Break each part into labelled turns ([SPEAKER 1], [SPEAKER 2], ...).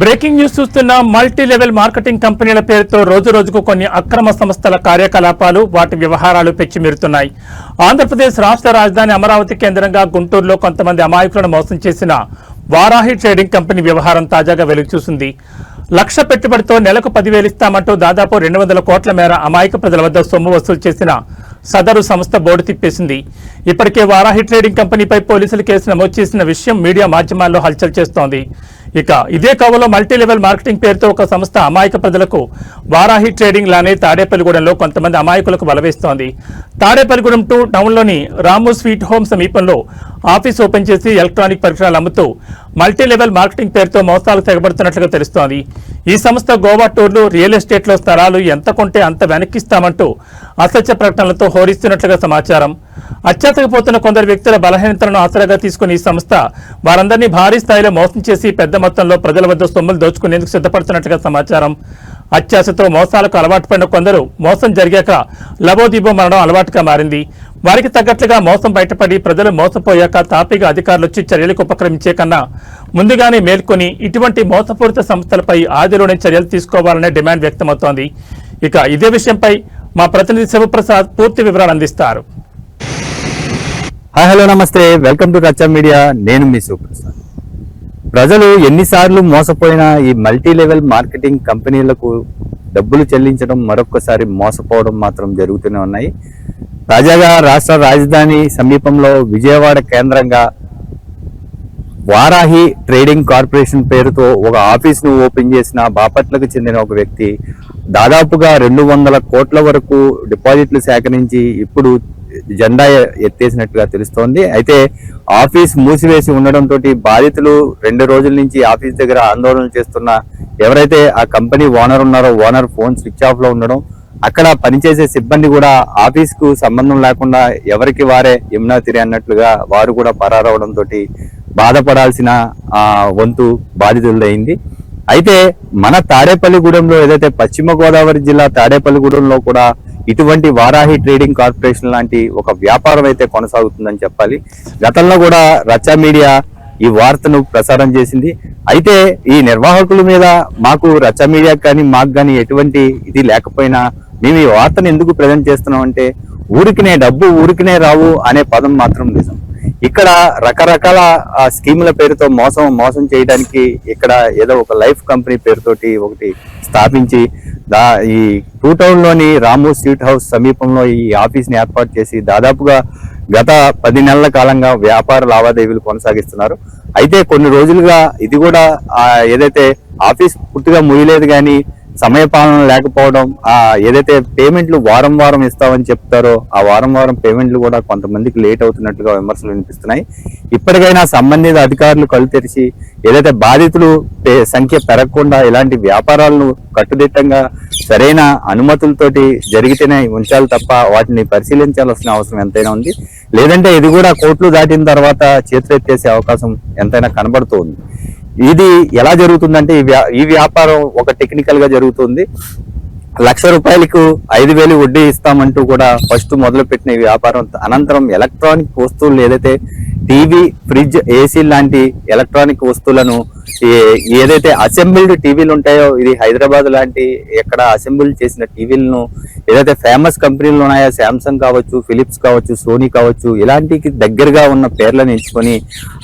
[SPEAKER 1] Breaking news చూస్తున్న multi level marketing కంపెనీల పేరుతో రోజు రోజుకు కొన్ని అక్రమ సంస్థల కార్యకలాపాలు వాటి వ్యవహారాలు పెచ్చిమీరుతున్నాయి. ఆంధ్రప్రదేశ్ రాష్ట్ర రాజధాని అమరావతి కేంద్రంగా గుంటూరులో కొంతమంది అమాయకులను మోసం చేసిన వారాహి ట్రేడింగ్ కంపెనీ వ్యవహారం తాజాగా వెలుగు చూసింది. లక్ష పెట్టుబడితో నెలకు 10,000 ఇస్తామంటూ దాదాపు 200 కోట్ల మేర అమాయక ప్రజల వద్ద సొమ్ము వసూలు చేసిన సదరు సంస్థ బోర్డు తిప్పేసింది. ఇప్పటికే వారాహి ట్రేడింగ్ కంపెనీపై పోలీసులు కేసు నమోదు చేసిన విషయం మీడియా మాధ్యమాల్లో హల్చల్ చేస్తోంది. ఇక ఇదే కవలో మల్టీ లెవెల్ మార్కెటింగ్ పేరుతో ఒక సంస్థ అమాయక ప్రజలకు వారాహి ట్రేడింగ్ లానే తాడేపల్లిగూడెంలో కొంతమంది అమాయకులకు బలవేస్తోంది. తాడేపల్లిగూడెం 2 టౌన్లోని రాము స్వీట్ హోమ్ సమీపంలో ఆఫీస్ ఓపెన్ చేసి ఎలక్ట్రానిక్ పరికరాలు అమ్ముతూ మల్టీ లెవెల్ మార్కెటింగ్ పేరుతో మోసాలు తెగబడుతున్నట్లుగా తెలుస్తోంది. ఈ సంస్థ గోవా టూర్లు, రియల్ ఎస్టేట్లో స్థలాలు ఎంత కొంటే అంత వెనక్కిస్తామంటూ అసత్య ప్రకటనలతో హోరిస్తున్నట్లుగా సమాచారం. అత్యాతకపోతున్న కొందరు వ్యక్తుల బలహీనతలను ఆసరాగా తీసుకుని ఈ సంస్థ వారందరినీ భారీ స్థాయిలో మోసం చేసి పెద్ద మొత్తంలో ప్రజల వద్ద సొమ్ములు దోచుకునేందుకు సిద్ధపడుతున్నట్లుగా సమాచారం. అత్యాశతో మోసాలకు అలవాటు పడిన కొందరు మోసం జరిగాక లబోదీబో మనడం అలవాటుగా మారింది. వారికి తగ్గట్లుగా మోసం బయటపడి ప్రజలు మోసపోయాక తాపీగా అధికారులు వచ్చి చర్యలకు ఉపక్రమించే కన్నా ముందుగానే మేల్కొని ఇటువంటి మోసపూరిత సంస్థలపై ఆదిలోనే చర్యలు తీసుకోవాలనే డిమాండ్ వ్యక్తమవుతోంది. ఇక ఇదే విషయంపై మా ప్రతినిధి శివప్రసాద్ పూర్తి వివరాలు అందిస్తారు.
[SPEAKER 2] హలో నమస్తే, వెల్కమ్ టు రచ్చా మీడియా. నేను మీ శివప్రసాద్. ప్రజలు ఎన్నిసార్లు మోసపోయినా ఈ మల్టీ లెవెల్ మార్కెటింగ్ కంపెనీలకు డబ్బులు చెల్లించడం, మరొకసారి మోసపోవడం మాత్రం జరుగుతూనే ఉన్నాయి. తాజాగా రాష్ట్ర రాజధాని సమీపంలో విజయవాడ కేంద్రంగా వారాహి ట్రేడింగ్ కార్పొరేషన్ పేరుతో ఒక ఆఫీస్ను ఓపెన్ చేసిన బాపట్లకు చెందిన ఒక వ్యక్తి దాదాపుగా 200 కోట్ల వరకు డిపాజిట్లు సేకరించి ఇప్పుడు జెండా ఎత్తేసినట్టుగా తెలుస్తోంది. అయితే ఆఫీస్ మూసివేసి ఉండడంతో బాధితులు 2 రోజుల నుంచి ఆఫీస్ దగ్గర ఆందోళన చేస్తున్న ఎవరైతే ఆ కంపెనీ ఓనర్ ఉన్నారో ఓనర్ ఫోన్ స్విచ్ ఆఫ్ లో ఉండడం, అక్కడ పనిచేసే సిబ్బంది కూడా ఆఫీస్ కు సంబంధం లేకుండా ఎవరికి వారే యమునా తీరే అన్నట్లుగా వారు కూడా పరారవడంతో బాధపడాల్సిన వంతు బాధితులైంది. అయితే మన తాడేపల్లిగూడెంలో ఏదైతే పశ్చిమ గోదావరి జిల్లా తాడేపల్లిగూడెంలో కూడా ఇటువంటి వారాహి ట్రేడింగ్ కార్పొరేషన్ లాంటి ఒక వ్యాపారం అయితే కొనసాగుతుందని చెప్పాలి. గతంలో కూడా రచ్చా మీడియా ఈ వార్తను ప్రసారం చేసింది. అయితే ఈ నిర్వాహకుల మీద మాకు రచ్చా మీడియాకి కానీ మాకు కానీ ఎటువంటి ఇది లేకపోయినా మేము ఈ వార్తను ఎందుకు ప్రజెంట్ చేస్తున్నాం అంటే ఊరికినే డబ్బు ఊరికినే రావు అనే పదం మాత్రం నిజం. ఇక్కడ రకరకాల స్కీముల పేరుతో మోసం చేయడానికి ఇక్కడ ఏదో ఒక లైఫ్ కంపెనీ పేరుతోటి ఒకటి స్థాపించి ఈ 2 టౌన్లోని రాము స్వీట్ హౌస్ సమీపంలో ఈ ఆఫీస్ని ఏర్పాటు చేసి దాదాపుగా గత 10 నెలల కాలంగా వ్యాపార లావాదేవీలు కొనసాగిస్తున్నారు. అయితే కొన్ని రోజులుగా ఇది కూడా ఏదైతే ఆఫీస్ పూర్తిగా ముయ్యలేదు కానీ సమయపాలన లేకపోవడం, ఏదైతే పేమెంట్లు వారం ఇస్తామని చెప్తారో ఆ వారం పేమెంట్లు కూడా కొంతమందికి లేట్ అవుతున్నట్లుగా విమర్శలు వినిపిస్తున్నాయి. ఇప్పటికైనా సంబంధిత అధికారులు కళ్ళు తెరిచి ఏదైతే బాధితులు సంఖ్య పెరగకుండా ఇలాంటి వ్యాపారాలను కట్టుదిట్టంగా సరైన అనుమతులతోటి జరిగితేనే ఉంచాలి తప్ప వాటిని పరిశీలించాల్సిన అవసరం ఎంతైనా ఉంది. లేదంటే ఇది కూడా కోర్టులు దాటిన తర్వాత చేతులెత్తేసే అవకాశం ఎంతైనా కనబడుతోంది. ఇది ఎలా జరుగుతుందంటే ఈ వ్యాపారం ఒక టెక్నికల్ గా జరుగుతుంది. ₹1,00,000 5,000 వడ్డీ ఇస్తామంటూ కూడా ఫస్ట్ మొదలు పెట్టిన ఈ వ్యాపారం అనంతరం ఎలక్ట్రానిక్ వస్తువులు ఏదైతే టీవీ, ఫ్రిడ్జ్, ఏసీ లాంటి ఎలక్ట్రానిక్ వస్తువులను ఏదైతే అసెంబ్ల్డ్ టీవీలు ఉంటాయో ఇది హైదరాబాద్ లాంటి ఎక్కడ అసెంబుల్ చేసిన టీవీలను ఏదైతే ఫేమస్ కంపెనీలు ఉన్నాయో శాంసంగ్ కావచ్చు, ఫిలిప్స్ కావచ్చు, సోనీ కావచ్చు ఇలాంటికి దగ్గరగా ఉన్న పేర్లను ఎంచుకొని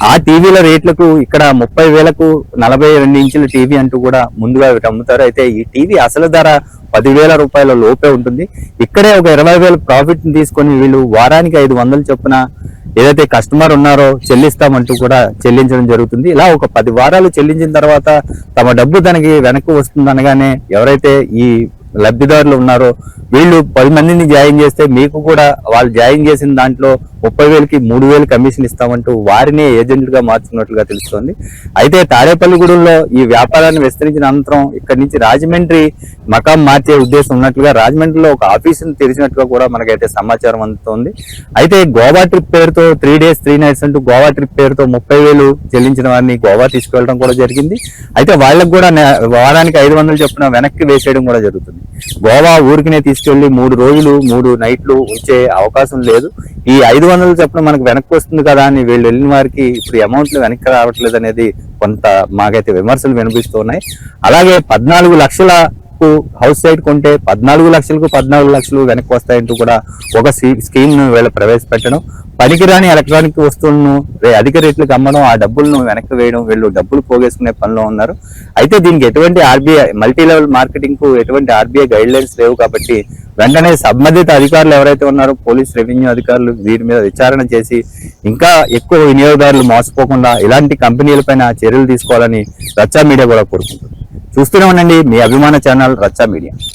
[SPEAKER 2] ఆ టీవీల రేట్లకు ఇక్కడ 30,000కు 42 ఇంచుల టీవీ అంటూ కూడా ముందుగా అమ్ముతారు. అయితే ఈ టీవీ అసలు ధర ₹10,000 లోపే ఉంటుంది. ఇక్కడే ఒక 20,000 ప్రాఫిట్ ని తీసుకొని వీళ్ళు వారానికి 500 చొప్పున ఏదైతే కస్టమర్ ఉన్నారో చెల్లిస్తామంటూ కూడా చెల్లించడం జరుగుతుంది. ఇలా ఒక 10 వారాలు చెల్లించిన తర్వాత తమ డబ్బు తనకి వెనక్కి వస్తుంది అనగానే ఎవరైతే ఈ లబ్ధిదారులు ఉన్నారో వీళ్ళు 10 మందిని జాయిన్ చేస్తే మీకు కూడా వాళ్ళు జాయిన్ చేసిన దాంట్లో 30,000కి 3,000 కమిషన్ ఇస్తామంటూ వారినే ఏజెంట్లుగా మార్చుకున్నట్లుగా తెలుస్తోంది. అయితే తాడేపల్లిగూడెంలో ఈ వ్యాపారాన్ని విస్తరించిన అనంతరం ఇక్కడి నుంచి రాజమండ్రి మకాం మార్చే ఉద్దేశం ఉన్నట్లుగా రాజమండ్రిలో ఒక ఆఫీసును తెరిచినట్టుగా కూడా మనకైతే సమాచారం అందుతోంది. అయితే గోవా ట్రిప్ పేరుతో 3 days 3 nights అంటూ గోవా ట్రిప్ పేరుతో 30,000 చెల్లించిన వారిని గోవా తీసుకెళ్లడం కూడా జరిగింది. అయితే వాళ్ళకు కూడా వారానికి 500 చొప్పున వెనక్కి వేసేయడం కూడా జరుగుతుంది. గోవా ఊరికినే తీసుకెళ్లి 3 రోజులు 3 నైట్లు ఉంచే అవకాశం లేదు. ఈ 500 200 చొప్పున మనకు వెనక్కి వస్తుంది కదా అని వీళ్ళు వెళ్ళిన వారికి ఇప్పుడు అమౌంట్లు వెనక్కి రావట్లేదు అనేది కొంత మాకైతే విమర్శలు వినిపిస్తున్నాయి. అలాగే 14 లక్షలకు హౌస్ సైట్ కొంటే 14 లక్షలకు 14 లక్షలు వెనక్కి వస్తాయంటూ కూడా ఒక స్కీమ్ ను వీళ్ళు ప్రవేశపెట్టడం, పనికిరాని ఎలక్ట్రానిక్ వస్తువులను అధిక రేట్లకు అమ్మడం, ఆ డబ్బులను వెనక్కి వేయడం, వీళ్ళు డబ్బులు పోగేసుకునే పనిలో ఉన్నారు. అయితే దీనికి ఎటువంటి ఆర్బీఐ మల్టీ లెవెల్ మార్కెటింగ్ కు ఎటువంటి ఆర్బీఐ గైడ్ లైన్స్ లేవు కాబట్టి వెంటనే సంబంధిత అధికారులు ఎవరైతే ఉన్నారో పోలీస్, రెవెన్యూ అధికారులు దీని మీద విచారణ చేసి ఇంకా ఎక్కువ వినియోగదారులు మోసపోకుండా ఇలాంటి కంపెనీలపైన చర్యలు తీసుకోవాలని రచ్చా మీడియా కూడా కోరుకుంటుంది. చూస్తూనే ఉండండి మీ అభిమాన ఛానల్ రచ్చా మీడియా.